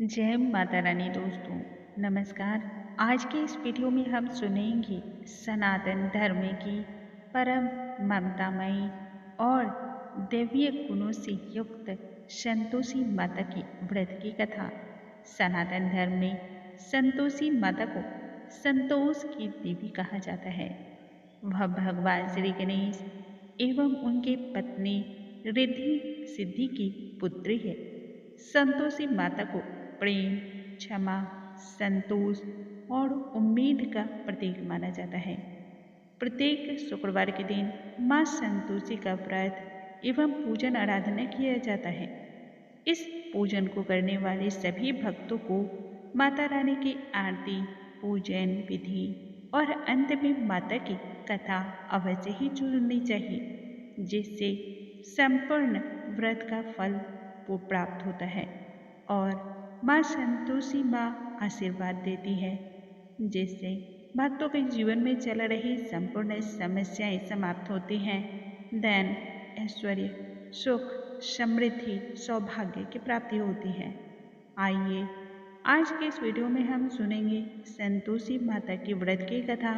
जय माता रानी दोस्तों, नमस्कार। आज के इस वीडियो में हम सुनेंगे सनातन धर्म की परम ममतामयी और दिव्य गुणों से युक्त संतोषी माता की व्रत की कथा। सनातन धर्म में संतोषी माता को संतोष की देवी कहा जाता है। वह भगवान श्री गणेश एवं उनके पत्नी रिद्धि सिद्धि की पुत्री है। संतोषी माता को प्रेम, क्षमा, संतोष और उम्मीद का प्रतीक माना जाता है। प्रत्येक शुक्रवार के दिन मां संतोषी का व्रत एवं पूजन आराधना किया जाता है। इस पूजन को करने वाले सभी भक्तों को माता रानी की आरती, पूजन विधि और अंत में माता की कथा अवश्य ही सुननी चाहिए, जिससे संपूर्ण व्रत का फल प्राप्त होता है और माँ संतोषी माँ आशीर्वाद देती है, जिससे भक्तों के जीवन में चल रही संपूर्ण समस्याएं समाप्त होती हैं। धन, ऐश्वर्य, सुख, समृद्धि, सौभाग्य की प्राप्ति होती है। आइए आज के इस वीडियो में हम सुनेंगे संतोषी माता की व्रत की कथा,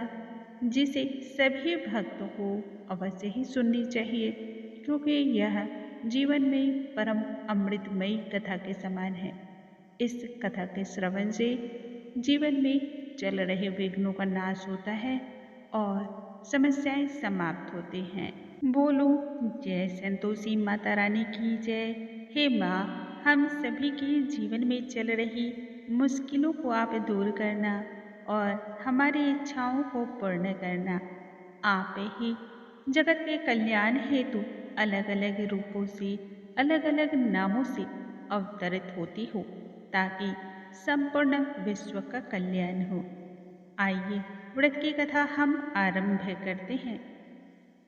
जिसे सभी भक्तों को अवश्य ही सुननी चाहिए, क्योंकि यह जीवन में परम अमृतमयी कथा के समान है। इस कथा के श्रवण से जीवन में चल रहे विघ्नों का नाश होता है और समस्याएं समाप्त होती हैं। बोलो जय संतोषी माता रानी की जय। हे माँ, हम सभी के जीवन में चल रही मुश्किलों को आप दूर करना और हमारी इच्छाओं को पूर्ण करना। आप ही जगत के कल्याण हेतु अलग अलग रूपों से, अलग अलग नामों से अवतरित होती हो, ताकि संपूर्ण विश्व का कल्याण हो। आइए व्रत की कथा हम आरंभ करते हैं।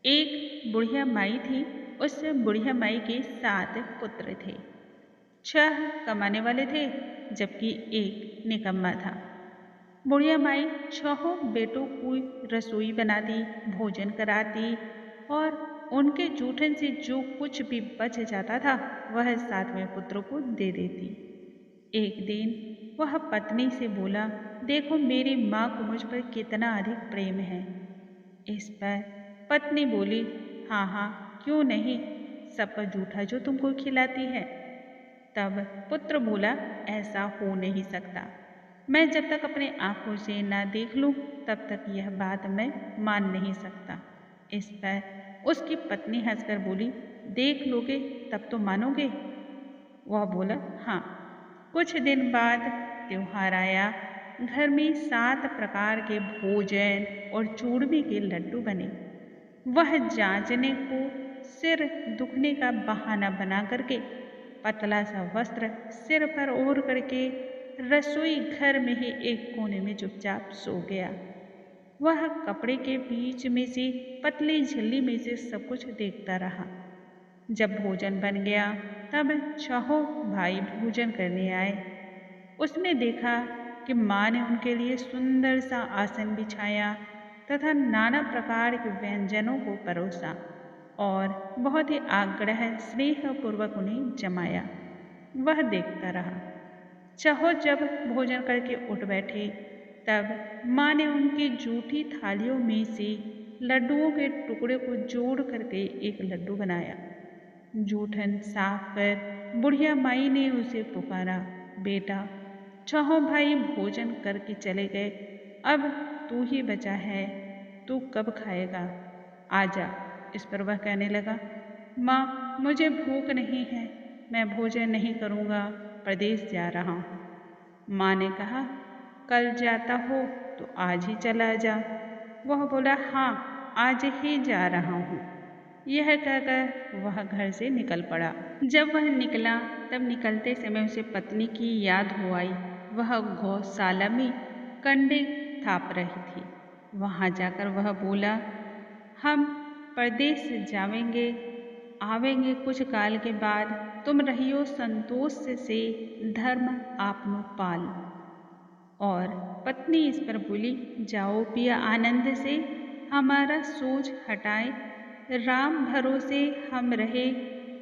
एक बुढ़िया माई थी। उस बुढ़िया माई के 7 पुत्र थे। 6 कमाने वाले थे, जबकि एक निकम्मा था। बुढ़िया माई 6 बेटों को रसोई बनाती, भोजन कराती और उनके जूठन से जो कुछ भी बच जाता था वह 7वें पुत्र को दे देती। एक दिन वह पत्नी से बोला, देखो मेरी माँ को मुझ पर कितना अधिक प्रेम है। इस पर पत्नी बोली, हाँ हाँ क्यों नहीं, सबका जूठा जो तुमको खिलाती है। तब पुत्र बोला, ऐसा हो नहीं सकता। मैं जब तक अपने आंखों से ना देख लूं तब तक यह बात मैं मान नहीं सकता। इस पर उसकी पत्नी हंसकर बोली, देख लोगे तब तो मानोगे। वह बोला, हाँ। कुछ दिन बाद त्योहार आया। घर में 7 प्रकार के भोजन और चूरमे के लड्डू बने। वह जांचने को सिर दुखने का बहाना बना करके पतला सा वस्त्र सिर पर ओढ़ करके रसोई घर में ही एक कोने में चुपचाप सो गया। वह कपड़े के बीच में से पतली झिल्ली में से सब कुछ देखता रहा। जब भोजन बन गया तब 6 भाई भोजन करने आए। उसने देखा कि माँ ने उनके लिए सुंदर सा आसन बिछाया तथा नाना प्रकार के व्यंजनों को परोसा और बहुत ही आग्रह स्नेहपूर्वक उन्हें जमाया। वह देखता रहा। 6 जब भोजन करके उठ बैठे तब माँ ने उनकी जूठी थालियों में से लड्डुओं के टुकड़े को जोड़ करके एक लड्डू बनाया। जूठन साफ कर बुढ़िया माई ने उसे पुकारा, बेटा 6 भाई भोजन करके चले गए, अब तू ही बचा है, तू कब खाएगा, आजा। इस पर वह कहने लगा, माँ मुझे भूख नहीं है, मैं भोजन नहीं करूँगा, प्रदेश जा रहा हूँ। माँ ने कहा, कल जाता हो तो आज ही चला जा। वह बोला, हाँ आज ही जा रहा हूँ। यह कहकर वह घर से निकल पड़ा। जब वह निकला तब निकलते समय उसे पत्नी की याद हो आई। वह गौशाला में कंडे थाप रही थी। वहां जाकर वह बोला, हम परदेश जावेंगे, आवेंगे कुछ काल के बाद, तुम रहियो संतोष से धर्म आपनो पाल। और पत्नी इस पर बोली, जाओ पिया आनंद से, हमारा सोच हटाए, राम भरोसे हम रहे,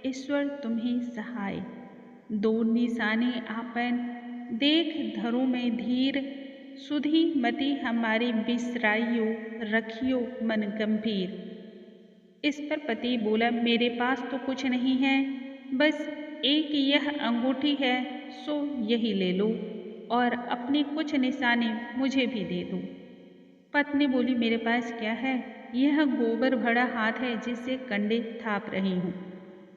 ईश्वर तुम्हें सहाय। दो निशानी आपन देख धरू में धीर, सुधी मति हमारी बिसराइयो, रखियो मन गंभीर। इस पर पति बोला, मेरे पास तो कुछ नहीं है, बस एक यह अंगूठी है, सो यही ले लो और अपनी कुछ निशानी मुझे भी दे दो। पत्नी बोली, मेरे पास क्या है, यह गोबर भरा हाथ है जिससे कंडे थाप रही हूँ।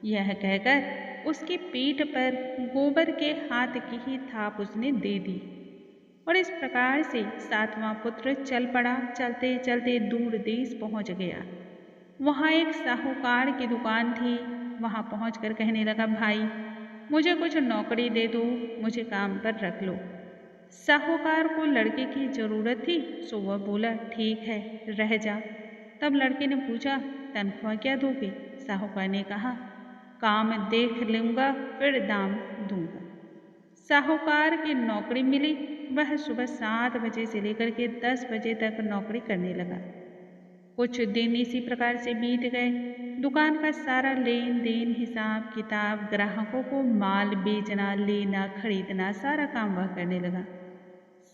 यह कहकर उसकी पीठ पर गोबर के हाथ की ही थाप उसने दे दी और इस प्रकार से सातवां पुत्र चल पड़ा। चलते चलते दूर देश पहुँच गया। वहाँ एक साहूकार की दुकान थी। वहाँ पहुँचकर कहने लगा, भाई मुझे कुछ नौकरी दे दो, मुझे काम पर रख लो। साहूकार को लड़के की जरूरत थी, सो वह बोला, ठीक है रह जा। तब लड़के ने पूछा, तनख्वाह क्या दोगे? साहूकार ने कहा, काम देख लूंगा फिर दाम दूंगा। साहूकार की नौकरी मिली। वह सुबह 7 बजे से लेकर के 10 बजे तक नौकरी करने लगा। कुछ दिन इसी प्रकार से बीत गए। दुकान का सारा लेन देन, हिसाब किताब, ग्राहकों को माल बेचना, लेना, खरीदना, सारा काम वह करने लगा।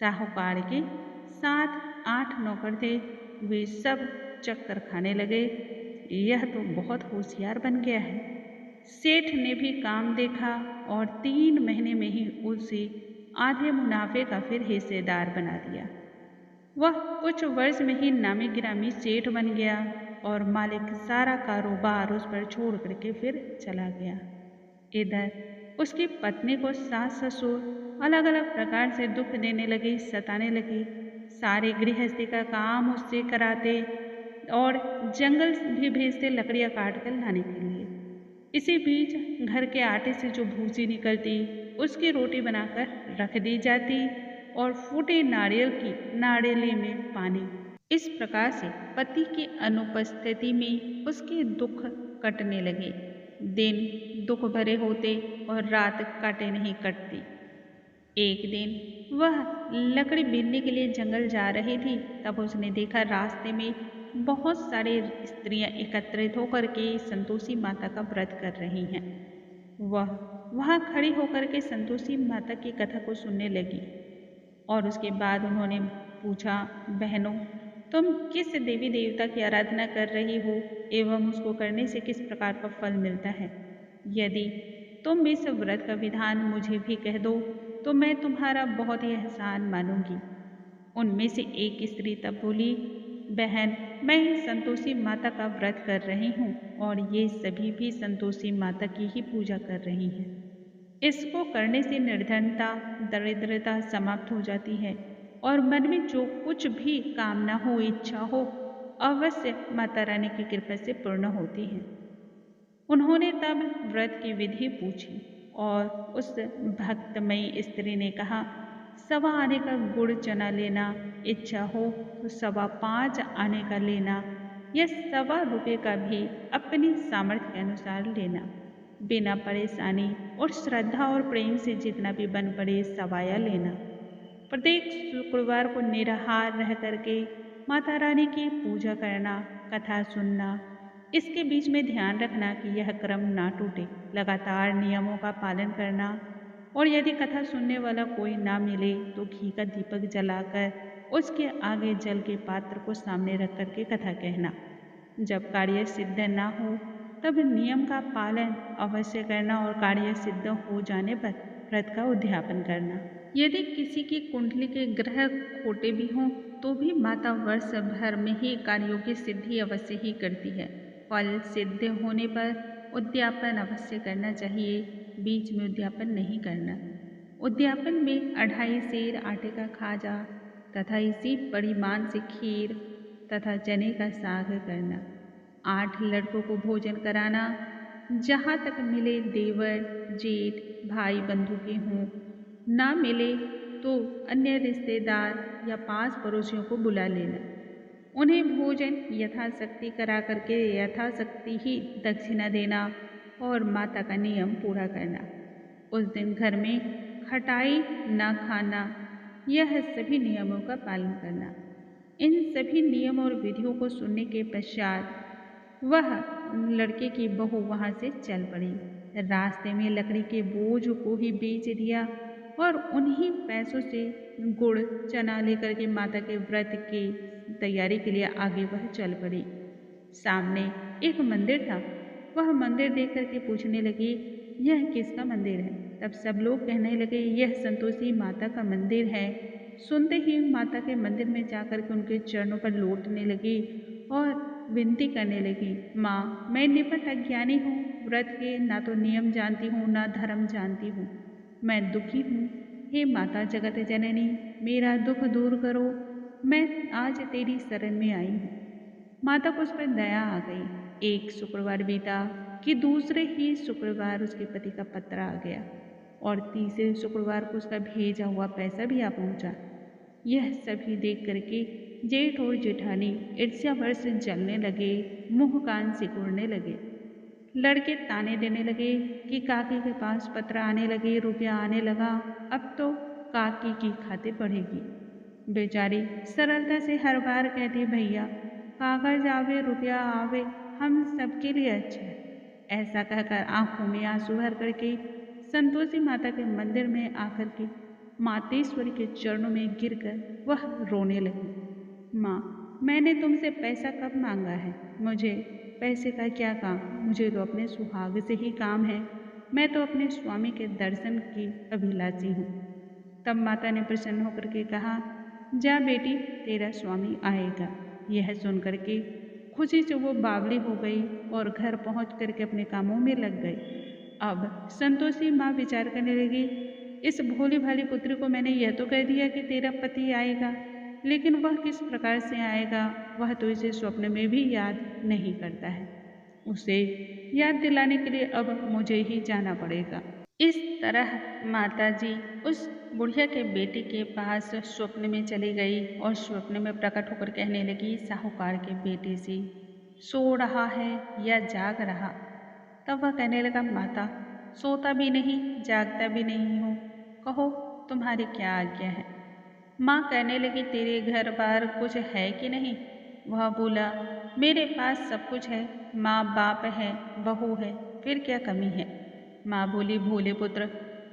साहूकार के 7-8 नौकर थे। वे सब चक्कर खाने लगे। यह तो बहुत होशियार बन गया है। सेठ ने भी काम देखा और 3 महीने में ही उसे आधे मुनाफे का फिर हिस्सेदार बना दिया। वह कुछ वर्ष में ही नामी गिरामी सेठ बन गया और मालिक सारा कारोबार उस पर छोड़ करके फिर चला गया। इधर उसकी पत्नी को सास ससुर अलग अलग प्रकार से दुख देने लगे, सताने लगे। सारे गृहस्थी का काम उससे कराते और जंगल भी भेजते लकड़ियाँ काट कर लाने के लिए। इसी बीच घर के आटे से जो भूसी निकलती उसकी रोटी बनाकर रख दी जाती और फूटे नारियल की नाड़ेली में पानी। इस प्रकार से पति की अनुपस्थिति में उसके दुख कटने लगे। दिन दुख भरे होते और रात काटे नहीं कटती। एक दिन वह लकड़ी बीनने के लिए जंगल जा रही थी। तब उसने देखा रास्ते में बहुत सारी स्त्रियां एकत्रित होकर के संतोषी माता का व्रत कर रही हैं। वह वहां खड़ी होकर के संतोषी माता की कथा को सुनने लगी और उसके बाद उन्होंने पूछा, बहनों तुम किस देवी देवता की आराधना कर रही हो एवं उसको करने से किस प्रकार का फल मिलता है? यदि तुम इस व्रत का विधान मुझे भी कह दो तो मैं तुम्हारा बहुत ही एहसान मानूंगी। उनमें से एक स्त्री तब बोली, बहन मैं ही संतोषी माता का व्रत कर रही हूँ और ये सभी भी संतोषी माता की ही पूजा कर रही हैं। इसको करने से निर्धनता, दरिद्रता समाप्त हो जाती है और मन में जो कुछ भी कामना हो, इच्छा हो, अवश्य माता रानी की कृपा से पूर्ण होती है। उन्होंने तब व्रत की विधि पूछी और उस भक्तमयी स्त्री ने कहा, 1.25 आने का गुड़ चना लेना, इच्छा हो तो 5.25 आने का लेना या 1.25 रुपये का भी अपनी सामर्थ्य के अनुसार लेना, बिना परेशानी और श्रद्धा और प्रेम से जितना भी बन पड़े सवाया लेना। प्रत्येक शुक्रवार को निराहार रह करके माता रानी की पूजा करना, कथा सुनना। इसके बीच में ध्यान रखना कि यह क्रम ना टूटे, लगातार नियमों का पालन करना और यदि कथा सुनने वाला कोई ना मिले तो घी का दीपक जलाकर उसके आगे जल के पात्र को सामने रख करके कथा कहना। जब कार्य सिद्ध ना हो तब नियम का पालन अवश्य करना और कार्य सिद्ध हो जाने पर व्रत का उद्यापन करना। यदि किसी की कुंडली के ग्रह खोटे भी हों तो भी माता वर्ष भर में ही कार्यों की सिद्धि अवश्य ही करती है। फल सिद्ध होने पर उद्यापन अवश्य करना चाहिए, बीच में उद्यापन नहीं करना। उद्यापन में 2.5 सेर आटे का खाजा तथा इसी परिमाण से खीर तथा चने का साग करना। 8 लड़कों को भोजन कराना। जहाँ तक मिले देवर, जेठ, भाई बंधु के हों, ना मिले तो अन्य रिश्तेदार या पास पड़ोसियों को बुला लेना। उन्हें भोजन यथाशक्ति करा करके यथाशक्ति ही दक्षिणा देना और माता का नियम पूरा करना। उस दिन घर में खटाई न खाना, यह सभी नियमों का पालन करना। इन सभी नियम और विधियों को सुनने के पश्चात वह लड़के की बहू वहाँ से चल पड़ी। रास्ते में लकड़ी के बोझ को ही बेच दिया और उन्हीं पैसों से गुड़ चना लेकर के माता के व्रत की तैयारी के लिए आगे वह चल पड़ी। सामने एक मंदिर था। वह मंदिर देख करके पूछने लगी, यह किसका मंदिर है? तब सब लोग कहने लगे, यह संतोषी माता का मंदिर है। सुनते ही माता के मंदिर में जाकर के उनके चरणों पर लौटने लगी और विनती करने लगी, माँ मैं निपट अज्ञानी हूँ, व्रत के ना तो नियम जानती हूँ ना धर्म जानती हूँ, मैं दुखी हूँ। हे माता जगत जननी, मेरा दुख दूर करो, मैं आज तेरी शरण में आई हूँ। माता को उस पर दया आ गई। एक शुक्रवार बीता कि दूसरे ही शुक्रवार उसके पति का पत्र आ गया और तीसरे शुक्रवार को उसका भेजा हुआ पैसा भी आ पहुंचा। यह सभी देख करके जेठ और जेठानी ईर्ष्याभर से जलने लगे, मुंह कान सिकुड़ने लगे। लड़के ताने देने लगे कि काकी के पास पत्र आने लगे, रुपया आने लगा, अब तो काकी की खातिर बढ़ेगी। बेचारी सरलता से हर बार कहती, भैया कागज आवे रुपया आवे हम सबके लिए अच्छा है। ऐसा कहकर आंखों में आंसू भर करके संतोषी माता के मंदिर में आकर के मातेश्वरी के चरणों में गिरकर वह रोने लगी। माँ मैंने तुमसे पैसा कब मांगा है? मुझे पैसे का क्या काम, मुझे तो अपने सुहाग से ही काम है। मैं तो अपने स्वामी के दर्शन की अभिलाषी हूँ। तब माता ने प्रसन्न होकर के कहा, जा बेटी तेरा स्वामी आएगा। यह सुनकर के खुशी से वो बावली हो गई और घर पहुंच करके अपने कामों में लग गई। अब संतोषी माँ विचार करने लगी, इस भोली भाली पुत्री को मैंने यह तो कह दिया कि तेरा पति आएगा, लेकिन वह किस प्रकार से आएगा वह तो इसे स्वप्न में भी याद नहीं करता है। उसे याद दिलाने के लिए अब मुझे ही जाना पड़ेगा। इस तरह माताजी उस बुढ़िया के बेटे के पास स्वप्न में चली गई और स्वप्न में प्रकट होकर कहने लगी साहूकार के बेटे से, सो रहा है या जाग रहा? तब वह कहने लगा, माता सोता भी नहीं जागता भी नहीं हूँ, कहो तुम्हारी क्या आज्ञा है? माँ कहने लगी, तेरे घर बार कुछ है कि नहीं? वह बोला, मेरे पास सब कुछ है, माँ बाप है, बहू है, फिर क्या कमी है? माँ बोली, भोले पुत्र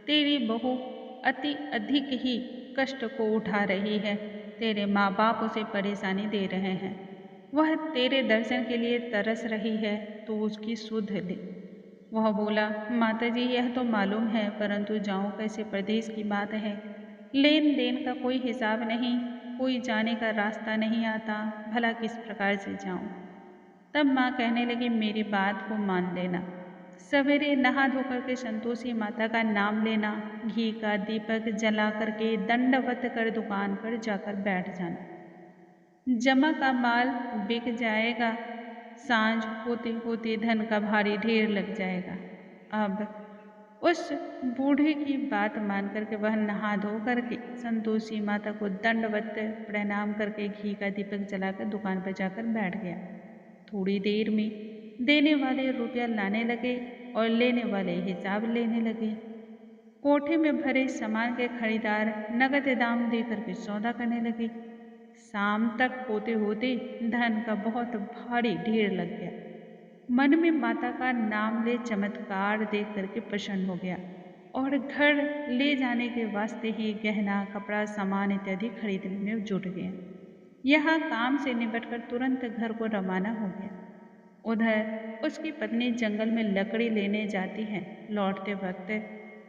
तेरी बहू अति अधिक ही कष्ट को उठा रही है, तेरे माँ बाप उसे परेशानी दे रहे हैं, वह तेरे दर्शन के लिए तरस रही है, तो उसकी सुध ले। वह बोला, माताजी यह तो मालूम है, परंतु जाऊं कैसे? प्रदेश की बात है, लेन देन का कोई हिसाब नहीं, कोई जाने का रास्ता नहीं आता, भला किस प्रकार से जाऊं? तब माँ कहने लगी, मेरी बात को मान लेना, सवेरे नहा धोकर के संतोषी माता का नाम लेना, घी का दीपक जला करके दंडवत कर दुकान पर जाकर बैठ जाना, जमा का माल बिक जाएगा, सांझ होते होते धन का भारी ढेर लग जाएगा। अब उस बूढ़े की बात मान करके वह नहा धो करके संतोषी माता को दंडवत प्रणाम करके घी का दीपक जलाकर दुकान पर जाकर बैठ गया। थोड़ी देर में देने वाले रुपया लाने लगे और लेने वाले हिसाब लेने लगे। कोठे में भरे सामान के खरीदार नगद दाम देकर के सौदा करने लगे। शाम तक होते होते धन का बहुत भारी ढेर लग गया। मन में माता का नाम ले चमत्कार देख करके प्रसन्न हो गया और घर ले जाने के वास्ते ही गहना कपड़ा सामान इत्यादि खरीदने में जुट गया। यहाँ काम से निपटकर तुरंत घर को रवाना हो गया। उधर उसकी पत्नी जंगल में लकड़ी लेने जाती है। लौटते वक्त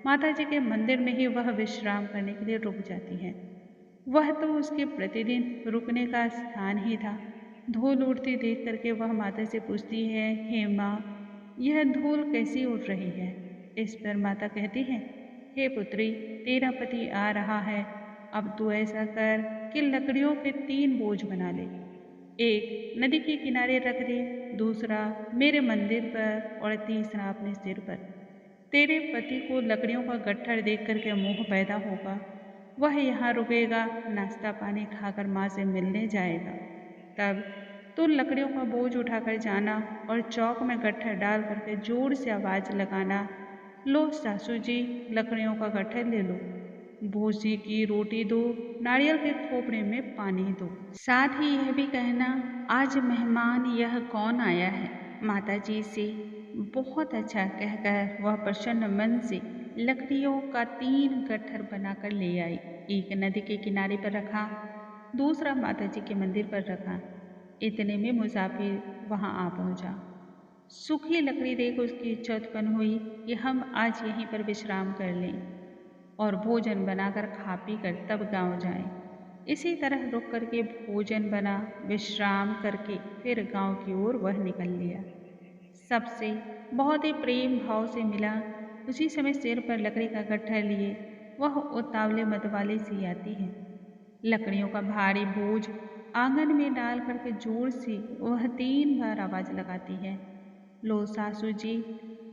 माता जी के मंदिर में ही वह विश्राम करने के लिए रुक जाती है। वह तो उसके प्रतिदिन रुकने का स्थान ही था। धूल उड़ती देख करके वह माता से पूछती है, हे माँ यह धूल कैसी उड़ रही है? इस पर माता कहती है, हे पुत्री तेरा पति आ रहा है, अब तू ऐसा कर कि लकड़ियों के 3 बोझ बना ले, एक नदी के किनारे रख दे, दूसरा मेरे मंदिर पर और तीसरा अपने सिर पर। तेरे पति को लकड़ियों का गट्ठर देख करके मोह पैदा होगा, वह यहाँ रुकेगा, नाश्ता पानी खाकर माँ से मिलने जाएगा। तब तो लकड़ियों का बोझ उठाकर जाना और चौक में गट्ठर डाल करके जोर से आवाज़ लगाना, लो सासू जी लकड़ियों का गट्ठर ले लो, भूसी की रोटी दो, नारियल के खोपड़े में पानी दो। साथ ही यह भी कहना, आज मेहमान यह कौन आया है? माता जी से बहुत अच्छा कहकर वह प्रसन्न मन से लकड़ियों का 3 गट्ठर बनाकर ले आई। एक नदी के किनारे पर रखा, दूसरा माता जी के मंदिर पर रखा। इतने में मुसाफिर वहां आ पहुंचा। सूखी लकड़ी देख उसकी इच्छा उत्पन्न हुई कि हम आज यहीं पर विश्राम कर लें और भोजन बनाकर खा पी कर तब गांव जाएं। इसी तरह रुक करके भोजन बना, विश्राम करके फिर गांव की ओर वह निकल लिया। सबसे बहुत ही प्रेम भाव से मिला। उसी समय सिर पर लकड़ी का गट्ठर लिए वह उतावले मतवाले सी आती है। लकड़ियों का भारी बोझ आंगन में डाल करके जोर से वह 3 बार आवाज लगाती है। लो सासू जी,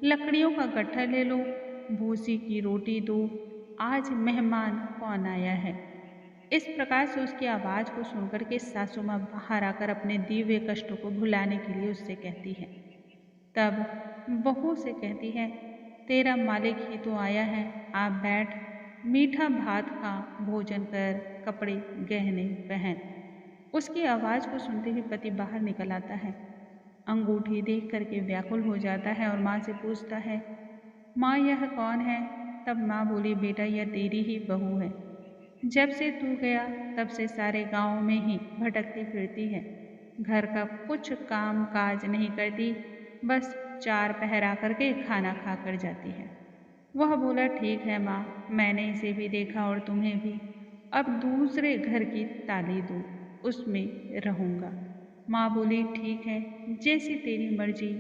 लकड़ियों का गट्ठर ले लो, भूसी की रोटी दो, आज मेहमान कौन आया है। इस प्रकार से उसकी आवाज को सुनकर के सासू माँ बाहर आकर अपने दिव्य कष्टों को भुलाने के लिए उससे कहती है। तब बहू से कहती है, तेरा मालिक ही तो आया है, आप बैठ, मीठा भात खा, भोजन कर, कपड़े गहने पहन। उसकी आवाज को सुनते ही पति बाहर निकल आता है। अंगूठी देख करके व्याकुल हो जाता है और माँ से पूछता है, माँ यह कौन है। तब माँ बोली, बेटा यह तेरी ही बहू है। जब से तू गया तब से सारे गांव में ही भटकती फिरती है, घर का कुछ काम काज नहीं करती, बस 4 पहर आकर के खाना खा कर जाती है। वह बोला, ठीक है माँ, मैंने इसे भी देखा और तुम्हें भी। अब दूसरे घर की ताली दो, उसमें रहूँगा। माँ बोली, ठीक है, जैसी तेरी मर्जी।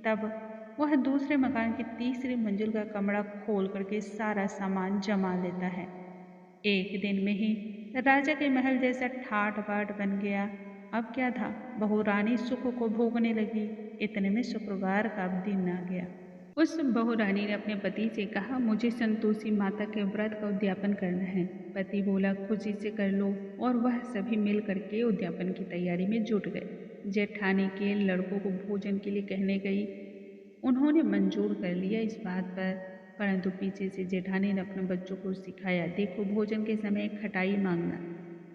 तब वह दूसरे मकान की तीसरी मंजिल का कमरा खोल करके सारा सामान जमा लेता है। एक दिन में ही राजा के महल जैसा ठाट बाट बन गया। अब क्या था, बहू रानी सुख को भोगने लगी। इतने में शुक्रवार का दिन आ गया। उस बहू रानी ने अपने पति से कहा, मुझे संतोषी माता के व्रत का उद्यापन करना है। पति बोला, खुशी से कर लो, और वह सभी मिल करके उद्यापन की तैयारी में जुट गए। जेठानी के लड़कों को भोजन के लिए कहने गई। उन्होंने मंजूर कर लिया इस बात पर, परंतु पीछे से जेठानी ने अपने बच्चों को सिखाया, देखो भोजन के समय खटाई मांगना,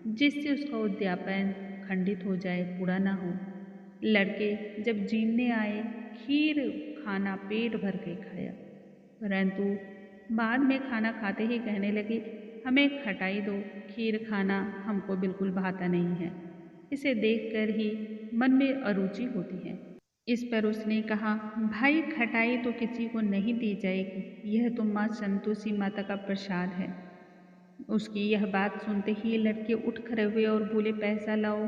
जिससे उसका उद्यापन खंडित हो जाए, पूरा ना हो। लड़के जब जीने आए, खीर खाना पेट भर के खाया, परंतु बाद में खाना खाते ही कहने लगे, हमें खटाई दो, खीर खाना हमको बिल्कुल भाता नहीं है, इसे देखकर ही मन में अरुचि होती है। इस पर उसने कहा, भाई खटाई तो किसी को नहीं दी जाएगी, यह तो माँ संतोषी माता का प्रसाद है। उसकी यह बात सुनते ही लड़के उठ खड़े हुए और बोले, पैसा लाओ।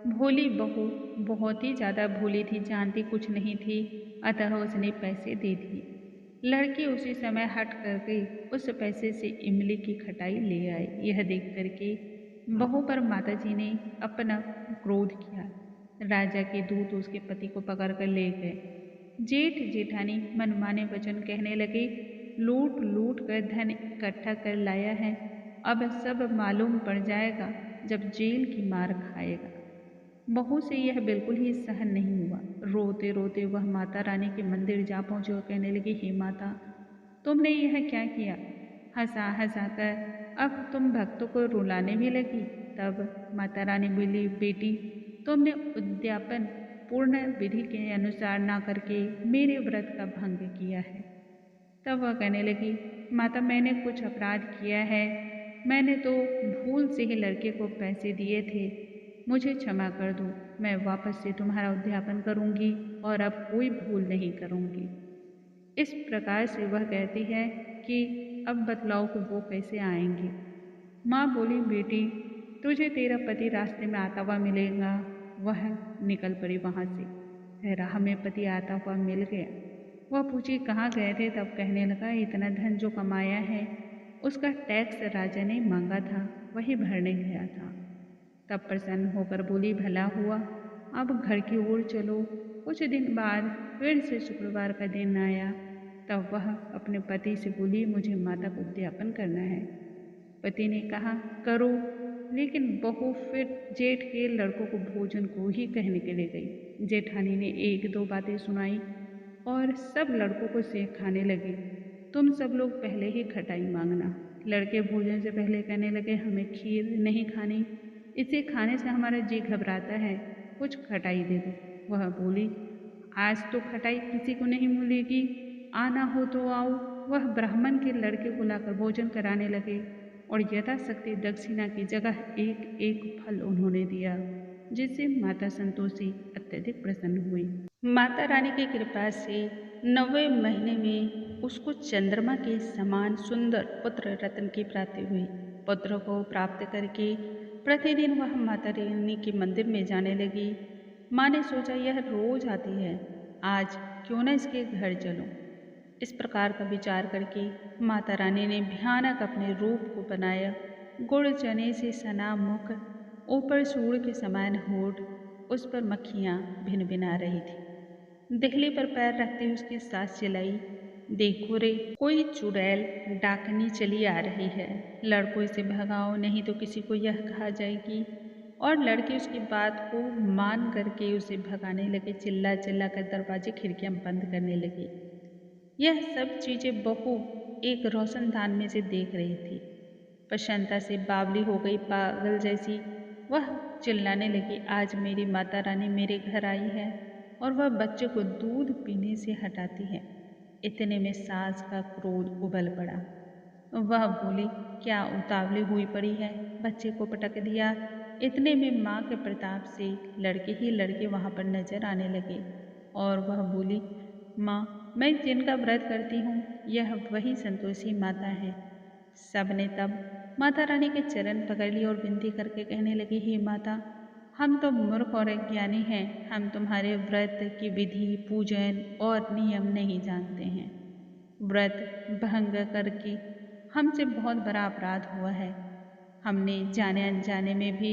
भोली बहू बहुत ही ज़्यादा भोली थी, जानती कुछ नहीं थी, अतः उसने पैसे दे दिए। लड़के उसी समय हट करके उस पैसे से इमली की खटाई ले आए। यह देख करके बहू पर माताजी ने अपना क्रोध किया। राजा के दूत उसके पति को पकड़ कर ले गए। जेठ जेठानी मनमाने वचन कहने लगे, लूट लूट कर धन इकट्ठा कर लाया है, अब सब मालूम पड़ जाएगा जब जेल की मार खाएगा। बहू से यह बिल्कुल ही सहन नहीं हुआ। रोते रोते वह माता रानी के मंदिर जा पहुंची और कहने लगी, हे माता, तुमने यह क्या किया। हंसा हंसा कर अब तुम भक्तों को रुलाने भी लगी। तब माता रानी बोली, बेटी, तुमने उद्यापन पूर्ण विधि के अनुसार ना करके मेरे व्रत का भंग किया है। तब वह कहने लगी, माता, मैंने कुछ अपराध किया है, मैंने तो भूल से ही लड़के को पैसे दिए थे, मुझे क्षमा कर दो, मैं वापस से तुम्हारा उद्यापन करूंगी और अब कोई भूल नहीं करूंगी। इस प्रकार से वह कहती है कि अब बतलाओ कि वो कैसे आएंगे। माँ बोली, बेटी, तुझे तेरा पति रास्ते में आता हुआ मिलेगा। वह निकल पड़ी वहाँ से। राह में पति आता हुआ मिल गया। वह पूछी, कहाँ गए थे। तब कहने लगा, इतना धन जो कमाया है उसका टैक्स राजा ने मांगा था, वही भरने गया था। तब प्रसन्न होकर बोली, भला हुआ, अब घर की ओर चलो। कुछ दिन बाद फिर से शुक्रवार का दिन आया। तब वह अपने पति से बोली, मुझे माता को उद्यापन करना है। पति ने कहा, करो, लेकिन बहू फिर जेठ के लड़कों को भोजन को ही कहने के लिए गई। जेठानी ने 1-2 बातें सुनाई और सब लड़कों को सिखाने लगी, तुम सब लोग पहले ही खटाई मांगना। लड़के भोजन से पहले कहने लगे, हमें खीर नहीं खानी, इसे खाने से हमारा जी घबराता है, कुछ खटाई दे दो। वह बोली, आज तो खटाई किसी को नहीं मिलेगी, आना हो तो आओ, वह ब्राह्मण के लड़के को लाकर भोजन कराने लगे और यथाशक्ति दक्षिणा की जगह एक एक फल उन्होंने दिया, जिससे माता संतोषी अत्यधिक प्रसन्न हुई। माता रानी की कृपा से 9वें महीने में उसको चंद्रमा के समान सुंदर पुत्र रत्न की प्राप्ति हुई। पुत्र को प्राप्त करके प्रतिदिन वह माता रानी के मंदिर में जाने लगी। माँ ने सोचा यह रोज आती है, आज क्यों न इसके घर चलूं। इस प्रकार का विचार करके माता रानी ने भयानक अपने रूप को बनाया। गुड़ चने से सना मुख, ऊपर सूर्य के समान होठ, उस पर मक्खियाँ भिन भिना रही थी। दिखली पर पैर रखते उसके साथ चिल्लाई, देखो रे, कोई चुड़ैल डाकनी चली आ रही है, लड़कों इसे भगाओ, नहीं तो किसी को यह कहा जाएगी। और लड़के उसकी बात को मान करके उसे भगाने लगे। चिल्ला चिल्ला कर दरवाजे खिड़कियां बंद करने लगे। यह सब चीजें बहू एक रोशनदान में से देख रही थी। प्रसन्नता से बावली हो गई, पागल जैसी वह चिल्लाने लगी, आज मेरी माता रानी मेरे घर आई है और वह बच्चे को दूध पीने से हटाती है। इतने में सास का क्रोध उबल पड़ा। वह बोली, क्या उतावली हुई पड़ी है, बच्चे को पटक दिया। इतने में माँ के प्रताप से लड़के ही लड़के वहाँ पर नजर आने लगे और वह बोली, माँ, मैं जिनका व्रत करती हूँ यह वही संतोषी माता है। सबने तब माता रानी के चरण पकड़ लिए और विनती करके कहने लगी, हे माता, हम तो मूर्ख और अज्ञानी हैं, हम तुम्हारे व्रत की विधि, पूजन और नियम नहीं जानते हैं। व्रत भंग करके हमसे बहुत बड़ा अपराध हुआ है। हमने जाने अनजाने में भी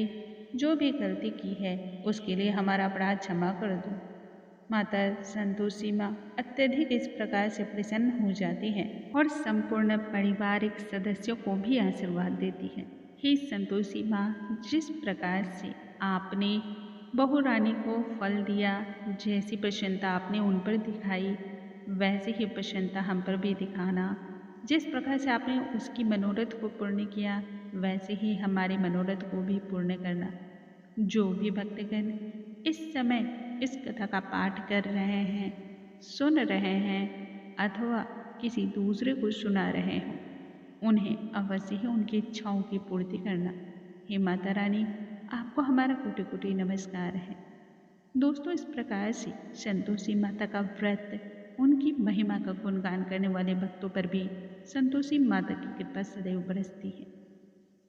जो भी गलती की है उसके लिए हमारा अपराध क्षमा कर दो। माता संतोषी माँ अत्यधिक इस प्रकार से प्रसन्न हो जाती है और संपूर्ण पारिवारिक सदस्यों को भी आशीर्वाद देती है। हे संतोषी माँ, जिस प्रकार से आपने बहू रानी को फल दिया, जैसी प्रसन्नता आपने उन पर दिखाई, वैसे ही प्रसन्नता हम पर भी दिखाना। जिस प्रकार से आपने उसकी मनोरथ को पूर्ण किया, वैसे ही हमारे मनोरथ को भी पूर्ण करना। जो भी भक्तगण इस समय इस कथा का पाठ कर रहे हैं, सुन रहे हैं अथवा किसी दूसरे को सुना रहे हों, उन्हें अवश्य ही उनकी इच्छाओं की पूर्ति करना। हे माता रानी, आपको हमारा कोटि कोटि नमस्कार है। दोस्तों, इस प्रकार से संतोषी माता का व्रत, उनकी महिमा का गुणगान करने वाले भक्तों पर भी संतोषी माता की कृपा सदैव बरसती है।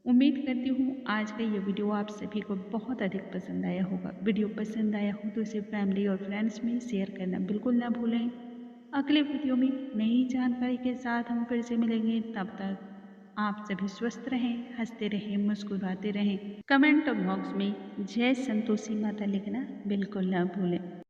उम्मीद करती हूँ आज का ये वीडियो आप सभी को बहुत अधिक पसंद आया होगा। वीडियो पसंद आया हो तो इसे फैमिली और फ्रेंड्स में शेयर करना बिल्कुल ना भूलें। अगले वीडियो में नई जानकारी के साथ हम फिर से मिलेंगे। तब तक आप सभी स्वस्थ रहें, हंसते रहें, मुस्कुराते रहें। कमेंट बॉक्स में जय संतोषी माता लिखना बिल्कुल ना भूलें।